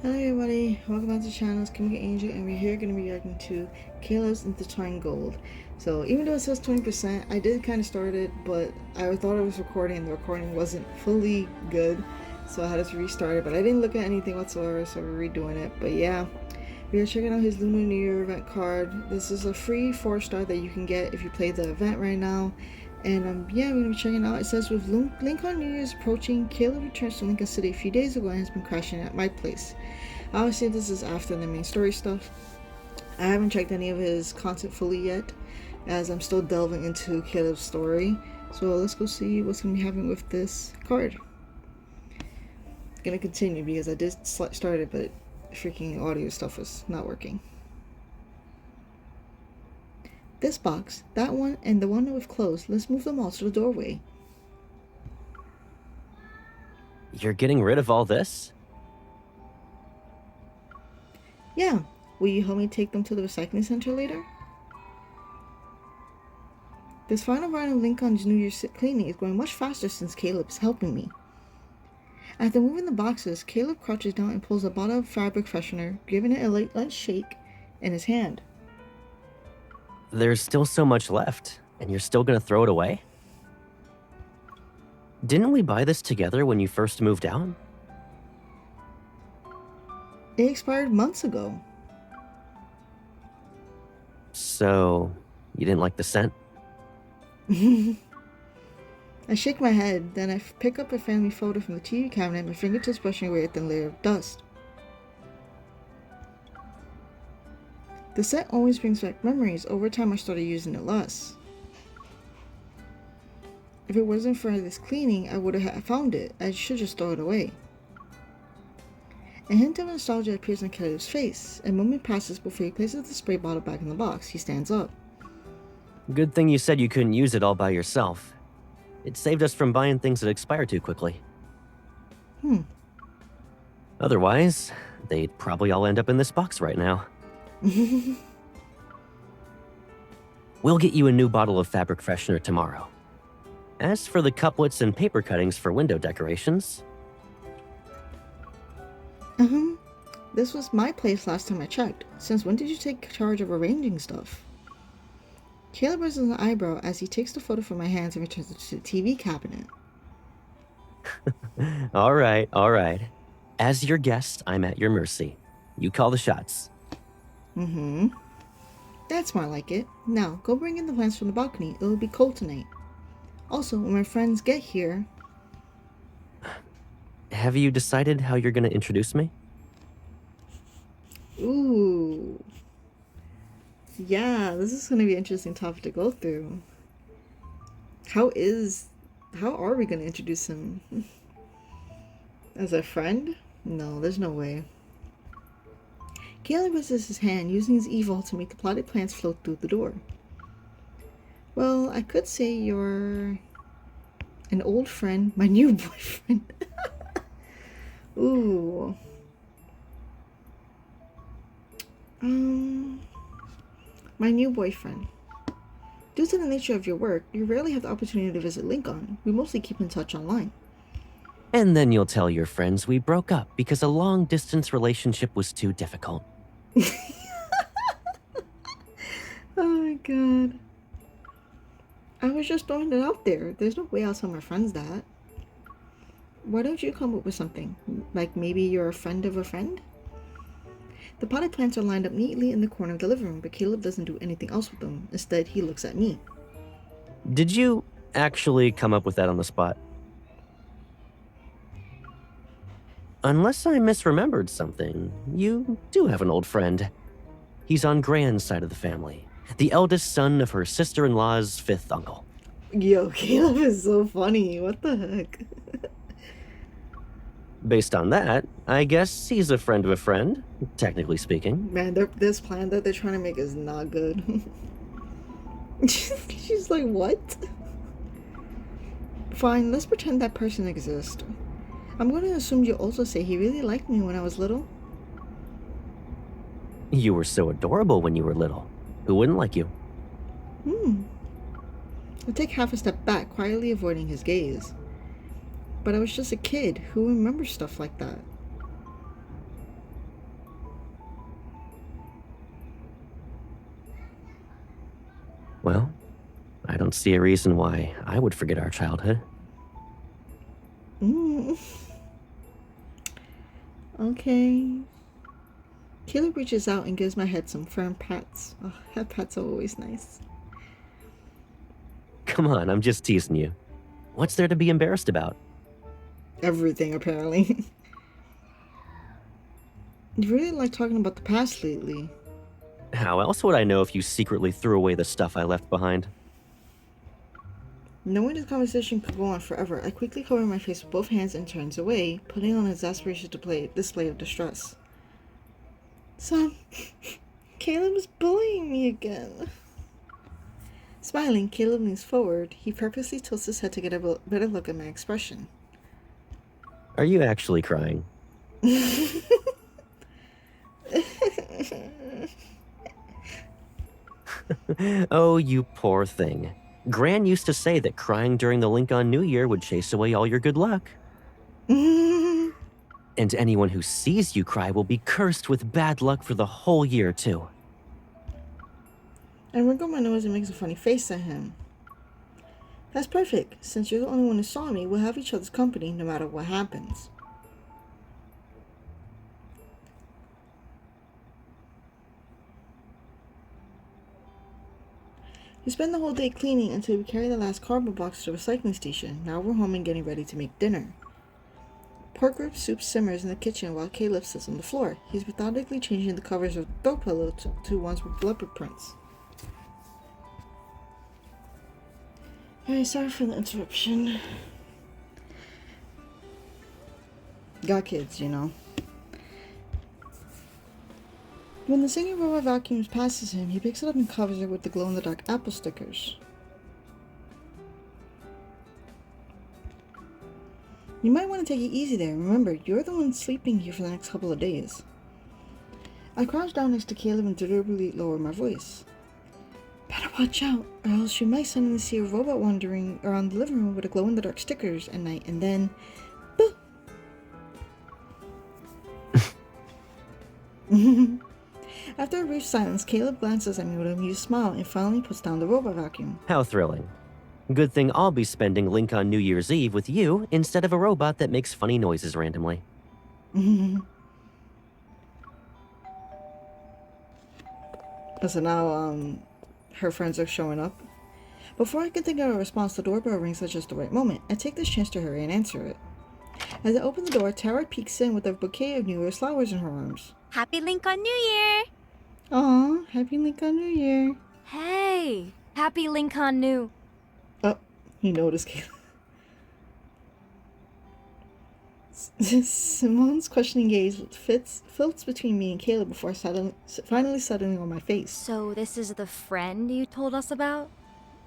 Hello everybody, welcome back to the channel. It's Chemical Angel and we're here going to be reacting to Caleb's Intertwined Gold. So even though it says 20%, I did kind of start it, but I thought I was recording and the recording wasn't fully good. So I had to restart it, but I didn't look at anything whatsoever, so we're redoing it. But yeah, we are checking out his Lunar New Year event card. This is a free 4-star that you can get if you play the event right now. And yeah, we're gonna be checking it out. It says with Lincoln New Year's approaching, Caleb returns to Lincoln City a few days ago and has been crashing at my place. Obviously, this is after the main story stuff. I haven't checked any of his content fully yet, as I'm still delving into Caleb's story. So let's go see what's gonna be happening with this card. Gonna continue because I did start it, but freaking audio stuff is not working. This box, that one, and the one with clothes. Let's move them all to the doorway. You're getting rid of all this? Yeah. Will you help me take them to the recycling center later? This final round of Lincoln's New Year's cleaning is going much faster since Caleb is helping me. After moving the boxes, Caleb crouches down and pulls a bottle of fabric freshener, giving it a light shake in his hand. There's still so much left, and you're still gonna throw it away? Didn't we buy this together when you first moved out? It expired months ago. So, you didn't like the scent? I shake my head, then I pick up a family photo from the TV cabinet, my fingertips brushing away a thin layer of dust. The scent always brings back memories. Over time I started using it less. If it wasn't for this cleaning, I would have found it. I should just throw it away. A hint of nostalgia appears on Caleb's face. A moment passes before he places the spray bottle back in the box. He stands up. Good thing you said you couldn't use it all by yourself. It saved us from buying things that expire too quickly. Otherwise, they'd probably all end up in this box right now. We'll get you a new bottle of fabric freshener tomorrow. As for the couplets and paper cuttings for window decorations... This was my place last time I checked. Since when did you take charge of arranging stuff? Caleb raises an eyebrow as he takes the photo from my hands and returns it to the TV cabinet. All right. As your guest, I'm at your mercy. You call the shots. That's more like it. Now, go bring in the plants from the balcony. It'll be cold tonight. Also, when my friends get here... Have you decided how you're gonna introduce me? Ooh. Yeah, this is gonna be an interesting topic to go through. How are we gonna introduce him? As a friend? No, there's no way. Caleb raises his hand, using his evil to make the potted plants float through the door. Well, I could say you're an old friend, my new boyfriend. Ooh. My new boyfriend. Due to the nature of your work, you rarely have the opportunity to visit Lincoln. We mostly keep in touch online. And then you'll tell your friends we broke up because a long-distance relationship was too difficult. Oh my god. I was just throwing it out there. There's no way I'll tell my friends that. Why don't you come up with something? Like maybe you're a friend of a friend? The potted plants are lined up neatly in the corner of the living room, but Caleb doesn't do anything else with them. Instead, he looks at me. Did you actually come up with that on the spot? Unless I misremembered something, you do have an old friend. He's on Gran's side of the family, the eldest son of her sister-in-law's fifth uncle. Yo, Caleb is so funny. What the heck? Based on that, I guess he's a friend of a friend, technically speaking. Man, this plan that they're trying to make is not good. She's like, what? Fine, let's pretend that person exists. I'm going to assume you also say he really liked me when I was little. You were so adorable when you were little. Who wouldn't like you? I take half a step back, quietly avoiding his gaze. But I was just a kid. Who remembers stuff like that? don't see a reason why I would forget our childhood. Mm. Okay. Caleb reaches out and gives my head some firm pats. Oh, head pats are always nice. Come on, I'm just teasing you. What's there to be embarrassed about? Everything, apparently. You really like talking about the past lately. How else would I know if you secretly threw away the stuff I left behind? Knowing this conversation could go on forever, I quickly cover my face with both hands and turns away, putting on an exasperation display of distress. So, Caleb is bullying me again. Smiling, Caleb leans forward. He purposely tilts his head to get a better look at my expression. Are you actually crying? Oh, you poor thing. Gran used to say that crying during the Lincoln New Year would chase away all your good luck. And anyone who sees you cry will be cursed with bad luck for the whole year, too. I wrinkle my nose and makes a funny face at him. That's perfect. Since you're the only one who saw me, we'll have each other's company no matter what happens. We spend the whole day cleaning until we carry the last cardboard box to the recycling station. Now we're home and getting ready to make dinner. Pork rib soup simmers in the kitchen while Caleb sits on the floor. He's methodically changing the covers of the throw pillow to ones with leopard prints. Hey, sorry for the interruption. Got kids, you know. When the singing robot vacuums passes him, he picks it up and covers it with the glow-in-the-dark apple stickers. You might want to take it easy there. Remember, you're the one sleeping here for the next couple of days. I crouch down next to Caleb and deliberately lower my voice. Better watch out, or else you might suddenly see a robot wandering around the living room with the glow-in-the-dark stickers at night, and then... Boo! After a brief silence, Caleb glances at me with an amused smile and finally puts down the robot vacuum. How thrilling. Good thing I'll be spending Lincoln New Year's Eve with you instead of a robot that makes funny noises randomly. So now, her friends are showing up. Before I can think of a response, the doorbell rings at just the right moment. I take this chance to hurry and answer it. As I open the door, Tara peeks in with a bouquet of New Year's flowers in her arms. Happy Lincoln New Year! Aw, happy Lincoln New Year. Hey, happy Lincoln New. Oh, he noticed Caleb. Simone's questioning gaze filts between me and Caleb before finally settling on my face. So this is the friend you told us about?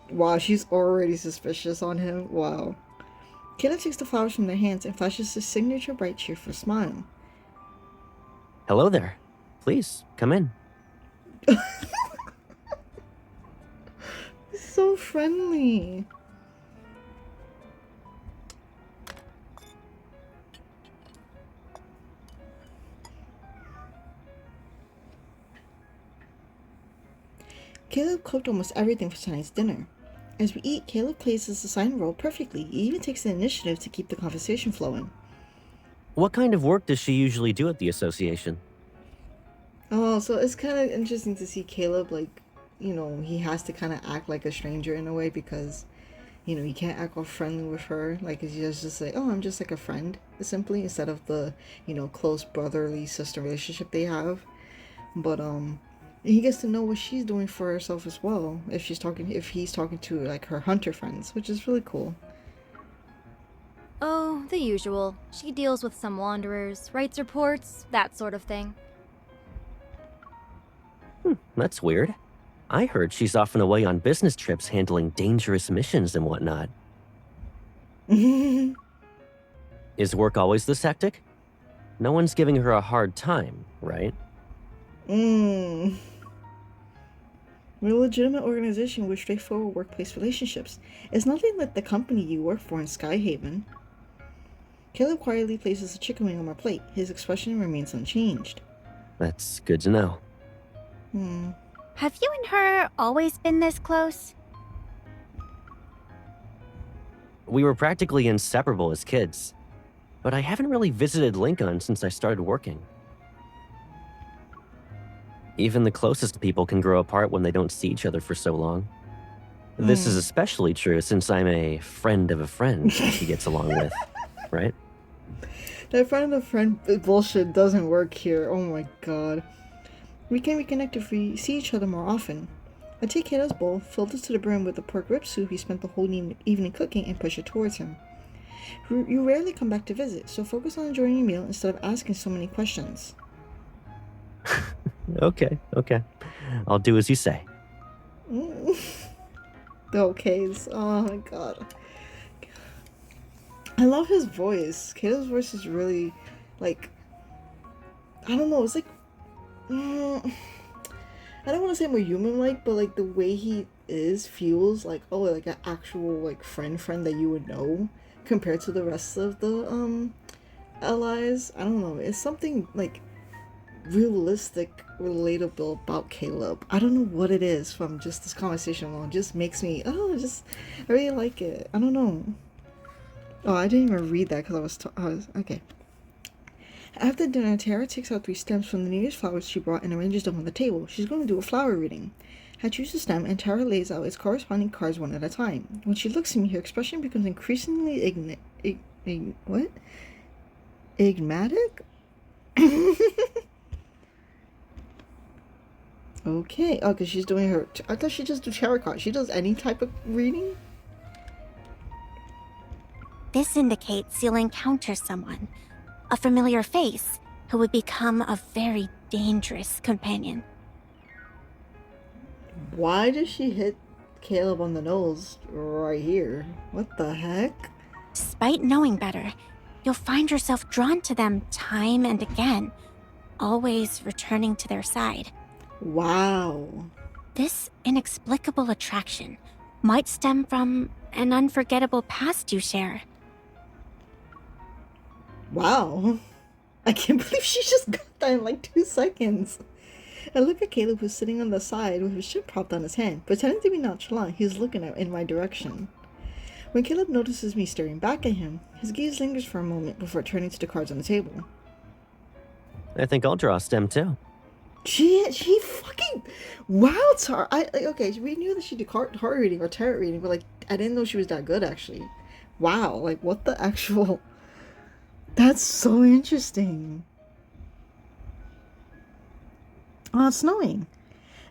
Wow, she's already suspicious on him. Wow. Caleb takes the flowers from their hands and flashes his signature bright, cheerful smile. Hello there. Please, come in. So friendly. Caleb cooked almost everything for tonight's dinner. As we eat, Caleb plays his assigned role perfectly. He even takes the initiative to keep the conversation flowing. What kind of work does she usually do at the association? Oh, so it's kind of interesting to see Caleb, like, you know, he has to kind of act like a stranger in a way because, you know, he can't act all friendly with her. Like, he's just like, oh, I'm just like a friend, simply, instead of the, you know, close brotherly sister relationship they have. But, he gets to know what she's doing for herself as well, if he's talking to, like, her hunter friends, which is really cool. Oh, the usual. She deals with some wanderers, writes reports, that sort of thing. That's weird. I heard she's often away on business trips handling dangerous missions and whatnot. Is work always this hectic? No one's giving her a hard time, right? We're a legitimate organization with straightforward workplace relationships. It's nothing like the company you work for in Skyhaven. Caleb quietly places a chicken wing on my plate. His expression remains unchanged. That's good to know. Have you and her always been this close? We were practically inseparable as kids, but I haven't really visited Lincoln since I started working. Even the closest people can grow apart when they don't see each other for so long. This is especially true since I'm a friend of a friend she gets along with, right? That friend of friend bullshit doesn't work here. Oh my god. We can reconnect if we see each other more often. I take Kayla's bowl, fill it to the brim with the pork rib soup he spent the whole evening cooking, and push it towards him. You rarely come back to visit, so focus on enjoying your meal instead of asking so many questions. Okay. I'll do as you say. The okays. Oh my god. I love his voice. Kayla's voice is really, like, I don't know, it's like, I don't want to say more human-like, but like the way he feels like, oh, like an actual like friend that you would know compared to the rest of the allies. I don't know. It's something like realistic, relatable about Caleb. I don't know what it is from just this conversation alone. It just makes me I really like it. I don't know. Oh, I didn't even read that because I was okay. After dinner, Tara takes out 3 stems from the New Year's flowers she brought and arranges them on the table. She's going to do a flower reading. I choose a stem, and Tara lays out its corresponding cards one at a time. When she looks at me, her expression becomes increasingly enigmatic? Okay. Oh, because she's doing her... I thought she just do tarot cards. She does any type of reading? This indicates you'll encounter someone, a familiar face, who would become a very dangerous companion. Why does she hit Caleb on the nose right here? What the heck? Despite knowing better, you'll find yourself drawn to them time and again, always returning to their side. Wow. This inexplicable attraction might stem from an unforgettable past you share. Wow. I can't believe she just got that in like 2 seconds. I look at Caleb, who's sitting on the side with his chin propped on his hand. Pretending to be nonchalant, he's looking in my direction. When Caleb notices me staring back at him, his gaze lingers for a moment before turning to the cards on the table. I think I'll draw a stem too. She fucking... Wow, Tara. Okay, we knew that she did heart reading or tarot reading, but like, I didn't know she was that good, actually. Wow, like, what the actual... That's so interesting. Oh, it's snowing.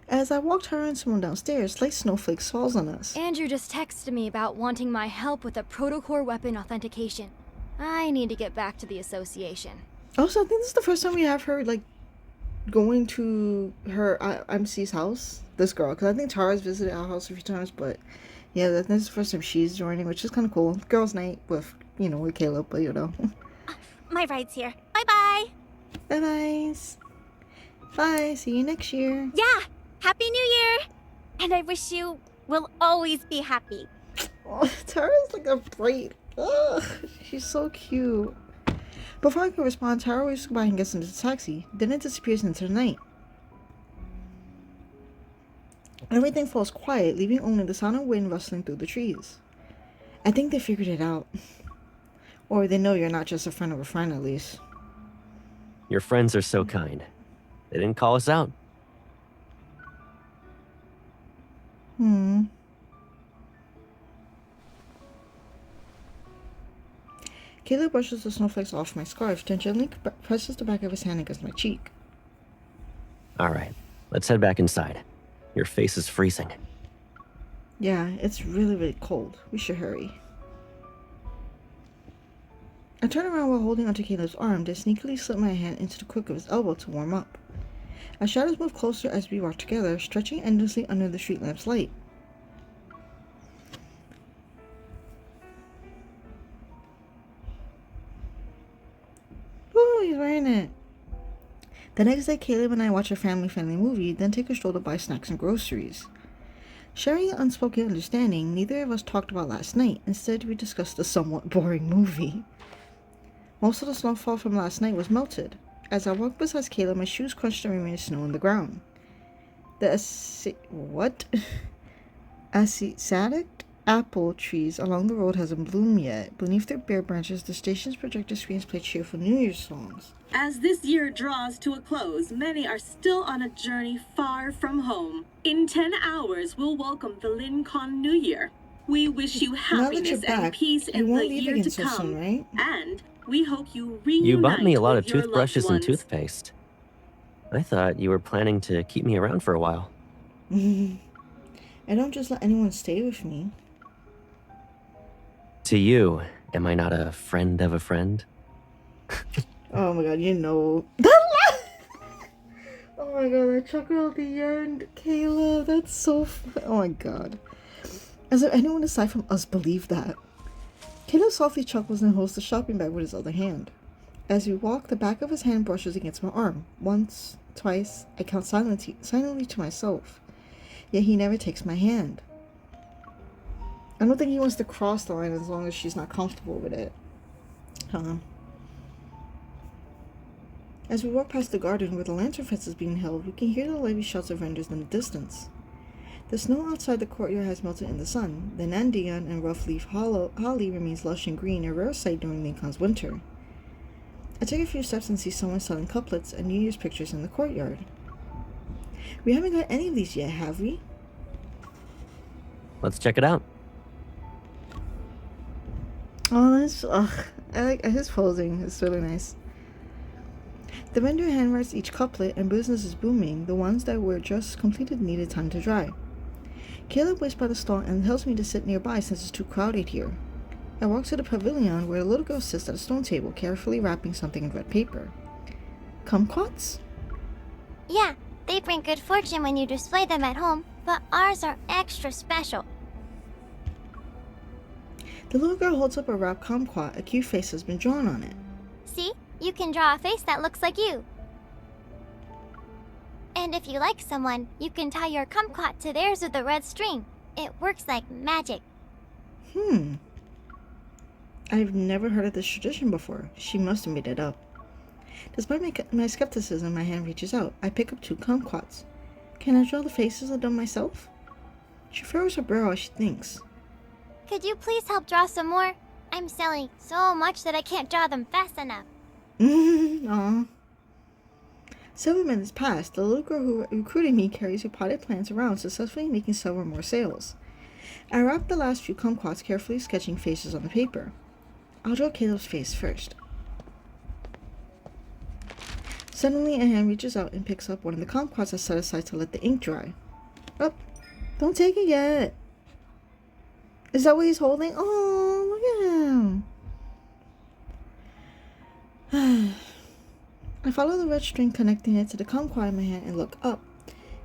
As I walked her and Simone downstairs, light snowflakes falls on us. Andrew just texted me about wanting my help with a protocore weapon authentication. I need to get back to the association. Also, I think this is the first time we have her, like, going to her MC's house. This girl. Because I think Tara's visited our house a few times, but yeah, this is the first time she's joining, which is kind of cool. Girls' night with, with Caleb, but My ride's here. Bye-bye. Bye-bye. Bye. See you next year. Yeah, Happy New Year! And I wish you will always be happy. Oh, Tara's like a bright. Ugh, she's so cute. Before I could respond, Tara waves goodbye and gets into the taxi. Then it disappears into the night. Everything falls quiet, leaving only the sound of wind rustling through the trees. I think they figured it out. Or they know you're not just a friend of a friend, at least. Your friends are so kind. They didn't call us out. Caleb brushes the snowflakes off my scarf, then gently presses the back of his hand against my cheek. All right, let's head back inside. Your face is freezing. Yeah, it's really, really cold. We should hurry. I turn around while holding onto Caleb's arm, then sneakily slip my hand into the crook of his elbow to warm up. Our shadows move closer as we walk together, stretching endlessly under the street lamp's light. Ooh, he's wearing it. The next day, Caleb and I watch a family-friendly movie, then take a stroll to buy snacks and groceries. Sharing an unspoken understanding, neither of us talked about last night. Instead, we discussed a somewhat boring movie. Most of the snowfall from last night was melted. As I walked beside Caleb, my shoes crunched the remaining snow on the ground. The apple trees along the road hasn't bloomed yet. Beneath their bare branches, the station's projector screens play cheerful New Year's songs. As this year draws to a close, many are still on a journey far from home. In 10 hours, we'll welcome the Lincoln New Year. We wish you Now that you're happiness back, and peace you in the won't leave year again to so come. soon, right? And we hope you reunite You bought me a lot of with your toothbrushes loved and ones. toothpaste. I thought you were planning to keep me around for a while. I don't just let anyone stay with me. To you, am I not a friend of a friend? Oh my god, you know. Oh my god, that chuckle at the end. Kayla, that's so oh my god. As if anyone aside from us believed that. Caleb softly chuckles and holds the shopping bag with his other hand. As we walk, the back of his hand brushes against my arm. Once, twice, I count silently to myself. Yet he never takes my hand. I don't think he wants to cross the line as long as she's not comfortable with it. As we walk past the garden where the lantern fence is being held, we can hear the lively shouts of vendors in the distance. The snow outside the courtyard has melted in the sun. The Nandian and rough-leaf holly remains lush and green, a rare sight during Lincoln's winter. I take a few steps and see someone selling couplets and New Year's pictures in the courtyard. We haven't got any of these yet, have we? Let's check it out. Oh, I like his posing. It's really nice. The vendor handwrites each couplet, and business is booming. The ones that were just completed needed time to dry. Caleb waits by the stall and tells me to sit nearby since it's too crowded here. I walk to the pavilion where a little girl sits at a stone table, carefully wrapping something in red paper. Kumquats? Yeah, they bring good fortune when you display them at home, but ours are extra special. The little girl holds up a wrapped kumquat. A cute face has been drawn on it. See? You can draw a face that looks like you. And if you like someone, you can tie your kumquat to theirs with a red string. It works like magic. I've never heard of this tradition before. She must have made it up. Despite my skepticism, my hand reaches out. I pick up 2 kumquats. Can I draw the faces of them myself? She furrows her brow as she thinks. Could you please help draw some more? I'm selling so much that I can't draw them fast enough. Aww. Several minutes pass. The little girl who recruited me carries her potted plants around, successfully making several more sales. I wrap the last few kumquats, carefully sketching faces on the paper. I'll draw Caleb's face first. Suddenly, a hand reaches out and picks up one of the kumquats I set aside to let the ink dry. Oh, don't take it yet. Is that what he's holding? Oh, look at him. I follow the red string connecting it to the kumquat in my hand and look up.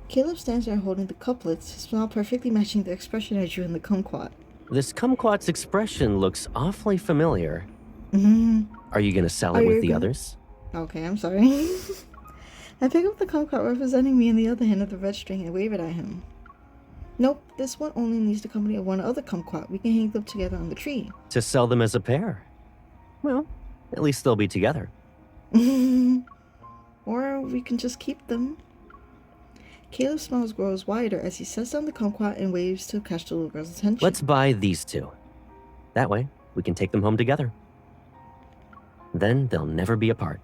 Caleb stands there holding the couplets, his smile perfectly matching the expression I drew in the kumquat. This kumquat's expression looks awfully familiar. Are you gonna sell it with the others? Okay, I'm sorry. I pick up the kumquat representing me in the other hand of the red string and wave it at him. Nope, this one only needs the company of one other kumquat. We can hang them together on the tree. To sell them as a pair? Well, at least they'll be together. Or we can just keep them. Caleb's smile grows wider as he sets down the kumquat and waves to catch the little girl's attention. Let's buy these 2. That way, we can take them home together. Then they'll never be apart.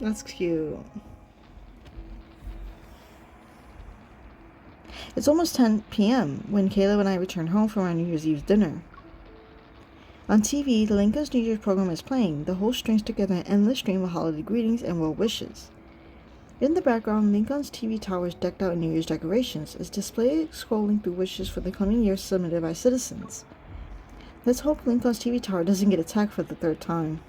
That's cute. It's almost 10 p.m. when Caleb and I return home from our New Year's Eve dinner. On TV, the Lincoln's New Year's program is playing. The host strings together an endless stream of holiday greetings and well wishes. In the background, Lincoln's TV tower is decked out in New Year's decorations. Its display scrolling through wishes for the coming year submitted by citizens. Let's hope Lincoln's TV tower doesn't get attacked for the 3rd time.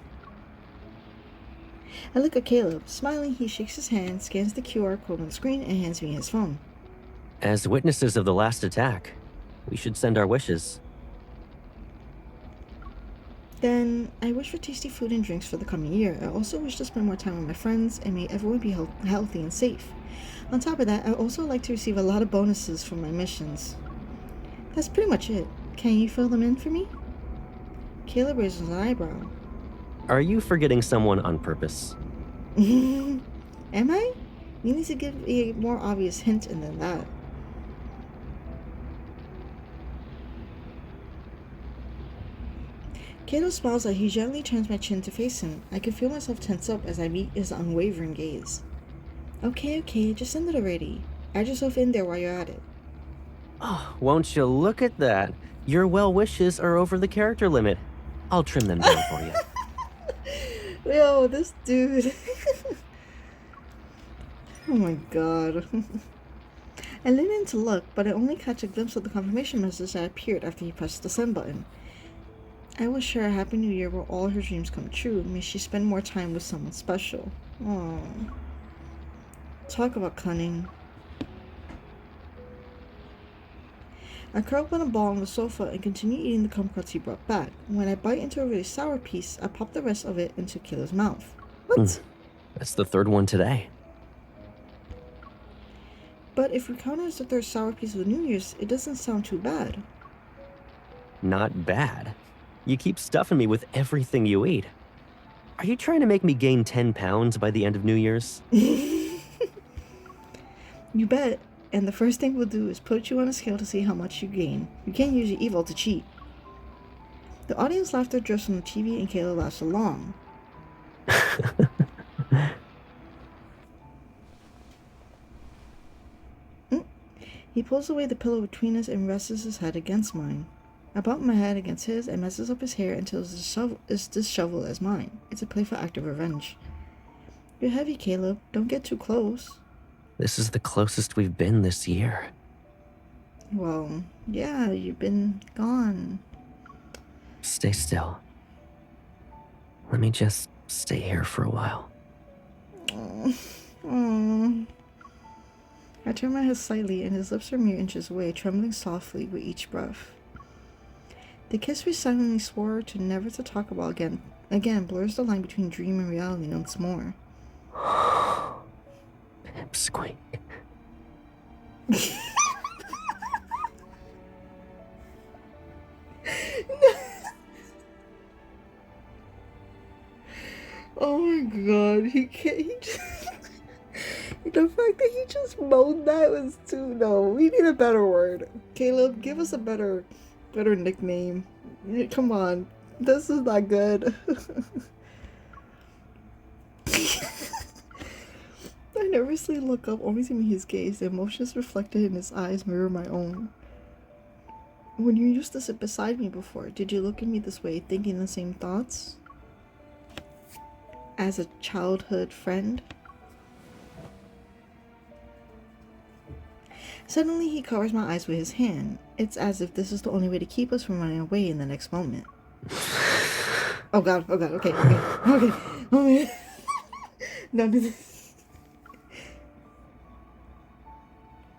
I look at Caleb. Smiling, he shakes his hand, scans the QR code on the screen, and hands me his phone. As witnesses of the last attack, we should send our wishes. Then, I wish for tasty food and drinks for the coming year. I also wish to spend more time with my friends and may everyone be healthy and safe. On top of that, I also like to receive a lot of bonuses from my missions. That's pretty much it. Can you fill them in for me? Caleb raises an eyebrow. Are you forgetting someone on purpose? Am I? You need to give a more obvious hint than that. Kato smiles as he gently turns my chin to face him. I can feel myself tense up as I meet his unwavering gaze. Okay, just send it already. Add yourself in there while you're at it. Oh, won't you look at that? Your well wishes are over the character limit. I'll trim them down for you. Yo, this dude. Oh my god. I lean in to look, but I only catch a glimpse of the confirmation message that appeared after he pressed the send button. I wish her a happy new year where all her dreams come true. May she spend more time with someone special. Aww. Talk about cunning. I curl up on a ball on the sofa and continue eating the kumquats he brought back. When I bite into a really sour piece, I pop the rest of it into Kayla's mouth. What? That's the third one today. But if we count it as the third sour piece of the New Year's, it doesn't sound too bad. Not bad. You keep stuffing me with everything you eat. Are you trying to make me gain 10 pounds by the end of New Year's? You bet. And the first thing we'll do is put you on a scale to see how much you gain. You can't use your evil to cheat. The audience laughter drifts from the TV and Kayla laughs along. He pulls away the pillow between us and rests his head against mine. I bump my head against his and messes up his hair until it's disheveled as mine. It's a playful act of revenge. You're heavy, Caleb. Don't get too close. This is the closest we've been this year. Well, yeah, you've been gone. Stay still. Let me just stay here for a while. Aww. I turn my head slightly and his lips are mere inches away, trembling softly with each breath. The kiss we silently swore to never to talk about again blurs the line between dream and reality once more. Pipsqueak. Oh my god, he just... The fact that he just moaned that was too... No, we need a better word. Caleb, give us a better nickname. Come on, this is not good. I nervously look up, only to meet his gaze. The emotions reflected in his eyes mirror my own. When you used to sit beside me before, did you look at me this way, thinking the same thoughts? As a childhood friend? Suddenly, he covers my eyes with his hand. It's as if this is the only way to keep us from running away in the next moment. Oh god, okay. No.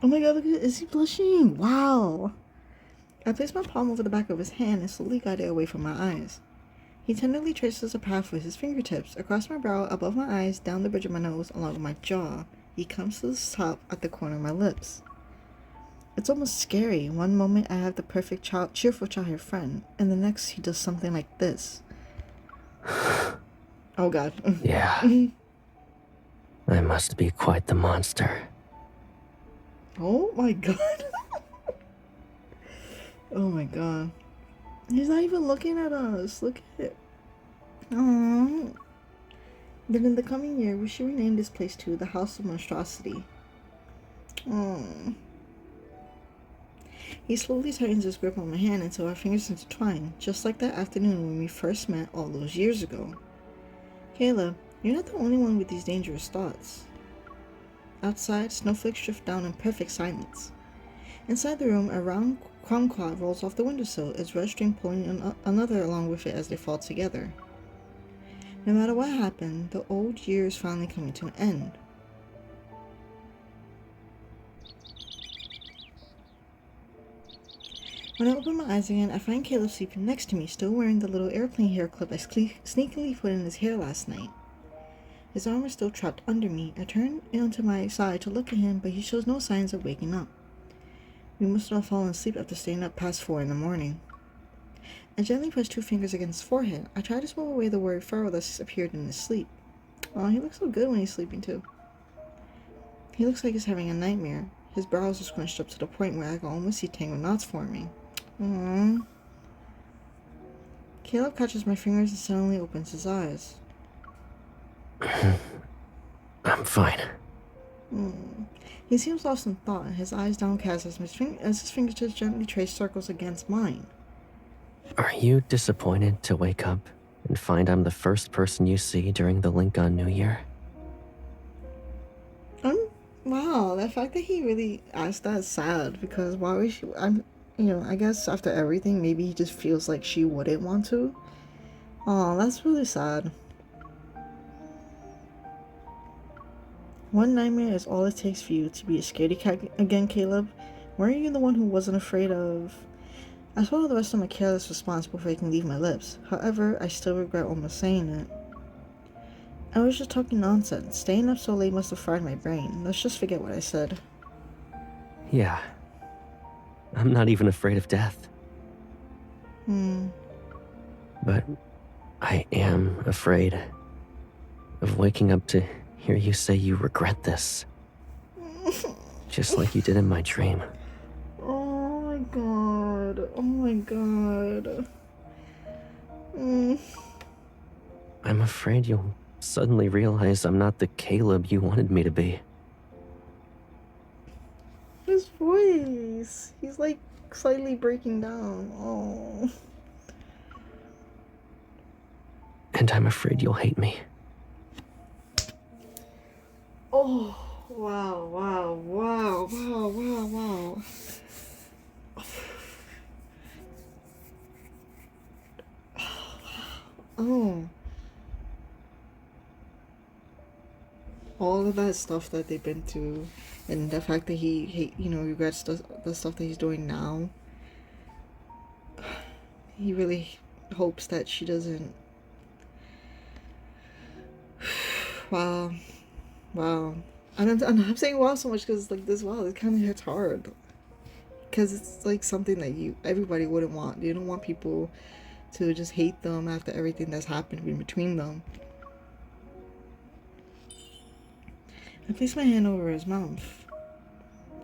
Oh my god, look at it. Is he blushing? Wow. I place my palm over the back of his hand and slowly guide it away from my eyes. He tenderly traces a path with his fingertips, across my brow, above my eyes, down the bridge of my nose, along my jaw. He comes to the stop at the corner of my lips. It's almost scary. One moment I have the perfect cheerful childhood friend, and the next he does something like this. Oh god. Yeah. I must be quite the monster. Oh my god. Oh my god. He's not even looking at us. Look at it. Aww. Then in the coming year, we should rename this place to the House of Monstrosity. Aww. He slowly tightens his grip on my hand until our fingers intertwine, just like that afternoon when we first met all those years ago. Kayla, you're not the only one with these dangerous thoughts. Outside, snowflakes drift down in perfect silence. Inside the room, a round kumquat rolls off the windowsill, its red string pulling another along with it as they fall together. No matter what happened, the old year is finally coming to an end. When I open my eyes again, I find Caleb sleeping next to me, still wearing the little airplane hair clip I sneakily put in his hair last night. His arm is still trapped under me. I turn onto my side to look at him, but he shows no signs of waking up. We must have fallen asleep after staying up past 4 in the morning. I gently press 2 fingers against his forehead. I try to smooth away the worried furrow that's appeared in his sleep. Oh, he looks so good when he's sleeping too. He looks like he's having a nightmare. His brows are scrunched up to the point where I can almost see tangled knots forming. Aww. Caleb catches my fingers and suddenly opens his eyes. I'm fine. He seems lost in thought, his eyes downcast as his fingertips gently trace circles against mine. Are you disappointed to wake up and find I'm the first person you see during the link on New Year? Wow, the fact that he really asked that is sad, because why would she? I guess after everything, maybe he just feels like she wouldn't want to. Oh, that's really sad. One nightmare is all it takes for you to be a scaredy cat again, Caleb. Weren't you the one who wasn't afraid of? I swallowed the rest of my careless response before it can leave my lips. However, I still regret almost saying it. I was just talking nonsense. Staying up so late must have fried my brain. Let's just forget what I said. Yeah. I'm not even afraid of death. But I am afraid of waking up to hear you say you regret this. Just like you did in my dream. Oh my god. Oh my god. I'm afraid you'll suddenly realize I'm not the Caleb you wanted me to be. His voice. He's like slightly breaking down. Oh. And I'm afraid you'll hate me. Oh. Wow, wow, wow, wow, wow, wow. Oh. All of that stuff that they've been through, and the fact that he regrets the stuff that he's doing now. He really hopes that she doesn't. Wow. And I'm saying wow so much because like this wow, it kind of hits hard. Because it's like something that everybody wouldn't want. You don't want people to just hate them after everything that's happened in between them. I placed my hand over his mouth.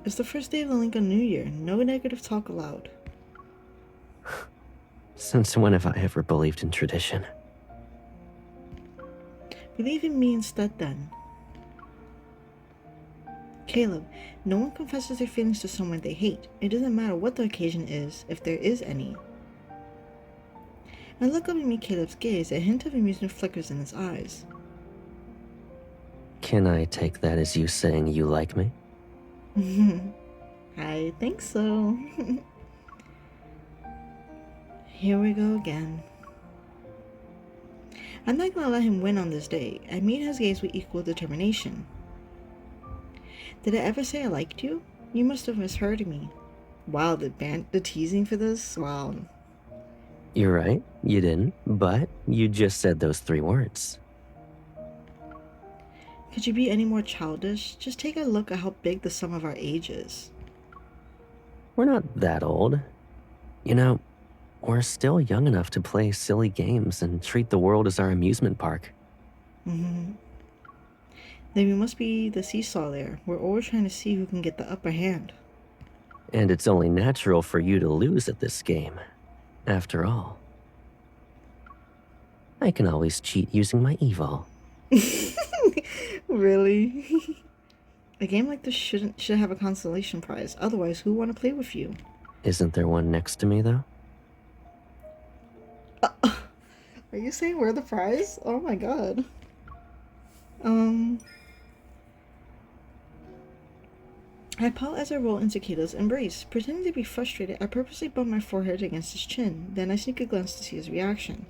It's the first day of the Lincoln New Year. No negative talk allowed. Since when have I ever believed in tradition? Believe in me instead then. Caleb, no one confesses their feelings to someone they hate. It doesn't matter what the occasion is, if there is any. I look up and meet Caleb's gaze. A hint of amusement flickers in his eyes. Can I take that as you saying you like me? I think so. Here we go again. I'm not gonna let him win on this day. I meet his gaze with equal determination. Did I ever say I liked you? You must have misheard me. Wow, the teasing for this? Wow. You're right, you didn't, but you just said those 3 words. Could you be any more childish? Just take a look at how big the sum of our age is. We're not that old. You know, we're still young enough to play silly games and treat the world as our amusement park. Then we must be the seesaw there. We're always trying to see who can get the upper hand. And it's only natural for you to lose at this game. After all, I can always cheat using my evil. Really? A game like this should have a consolation prize. Otherwise, who would want to play with you? Isn't there one next to me, though? Are you saying we're the prize? Oh my god. I pout as I roll into Kato's embrace. Pretending to be frustrated, I purposely bump my forehead against his chin. Then I sneak a glance to see his reaction.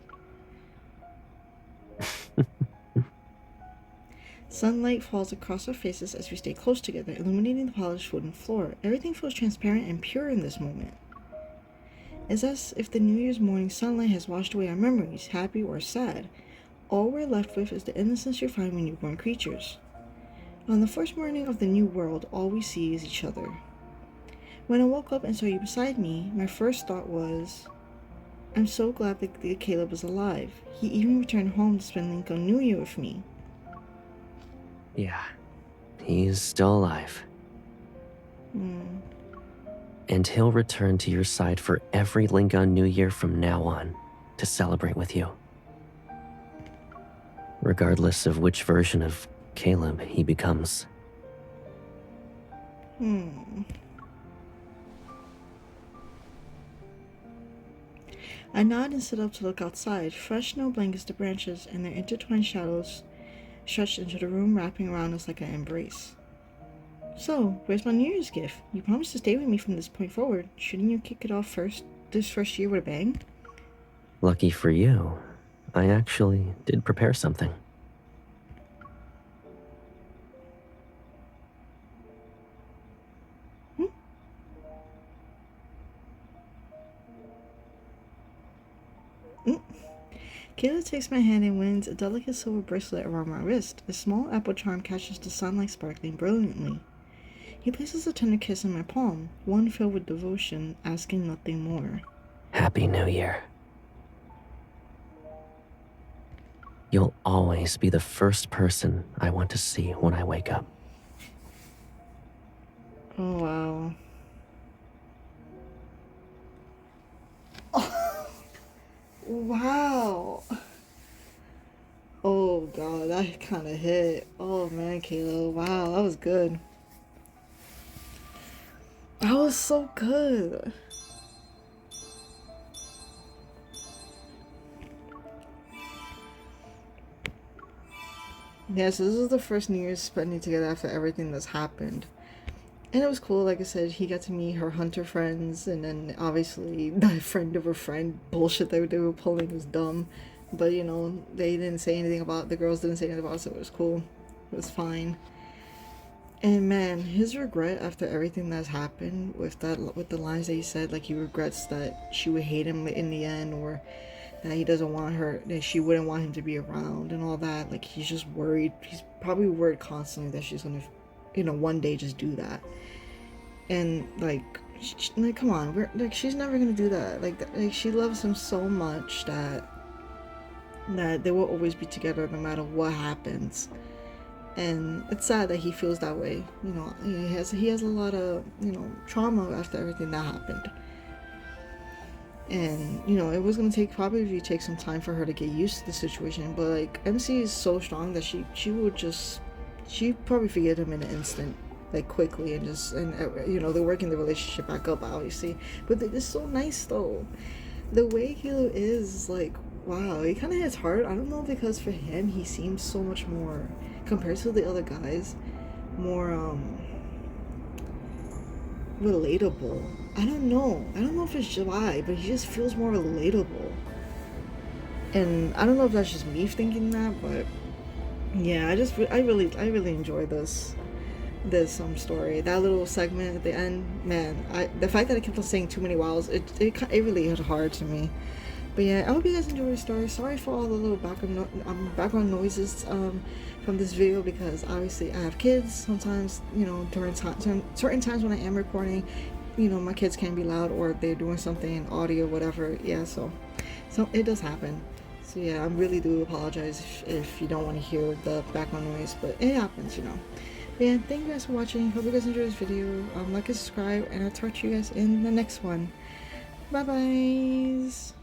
Sunlight falls across our faces as we stay close together, illuminating the polished wooden floor. Everything feels transparent and pure in this moment. It's as if the New Year's morning sunlight has washed away our memories, happy or sad. All we're left with is the innocence you find when newborn creatures. On the first morning of the new world, all we see is each other. When I woke up and saw you beside me, my first thought was, I'm so glad that Caleb is alive. He even returned home to spend Lincoln New Year with me. Yeah, he's still alive. And he'll return to your side for every Lincoln New Year from now on. to celebrate with you. Regardless of which version of Caleb he becomes. I nod and sit up to look outside. Fresh snow blankets the branches, and their intertwined shadows stretched into the room, wrapping around us like an embrace. So, where's my New Year's gift? You promised to stay with me from this point forward. Shouldn't you kick it off this first year with a bang? Lucky for you, I actually did prepare something. Kayla takes my hand and winds a delicate silver bracelet around my wrist. A small apple charm catches the sunlight sparkling brilliantly. He places a tender kiss in my palm, one filled with devotion, asking nothing more. Happy New Year. You'll always be the first person I want to see when I wake up. Oh, wow. Wow. Oh god, that kind of hit. Oh man, Kayla. Wow, that was good. That was so good. Yeah, so this is the first New Year's spending together after everything that's happened. And it was cool, like I said, he got to meet her hunter friends, and then obviously the friend of a friend bullshit that they were pulling was dumb. But you know, they didn't say anything about the girls didn't say anything about it, so it was cool. It was fine. And man, his regret after everything that's happened with the lines that he said, like he regrets that she would hate him in the end, or that he doesn't want her, that she wouldn't want him to be around and all that. Like he's just worried. He's probably worried constantly that she's gonna, you know, one day just do that. And like come on, she's never gonna do that. Like she loves him so much that they will always be together no matter what happens. And it's sad that he feels that way. You know, he has a lot of, you know, trauma after everything that happened. And you know, it was gonna probably take some time for her to get used to the situation. But like MC is so strong that she'd probably forget him in an instant, like quickly, and you know, they're working the relationship back up obviously. But they're just so nice though. The way Hilo is, like, wow, it kind of hits hard. I don't know, because for him he seems so much more, compared to the other guys, more relatable. I don't know if it's July, but he just feels more relatable. And I don't know if that's just me thinking that, but yeah, I really enjoy this story. That little segment at the end, man, the fact that I kept on saying too many wows, it really hit hard to me. But yeah, I hope you guys enjoyed the story. Sorry for all the little background noises from this video, because obviously I have kids. Sometimes, you know, during certain times when I am recording, you know, my kids can be loud, or they're doing something, audio, whatever. Yeah, so it does happen. So yeah, I really do apologize if you don't want to hear the background noise, but it happens, you know. But yeah, thank you guys for watching. Hope you guys enjoyed this video. Like and subscribe, and I'll talk to you guys in the next one. Bye bye.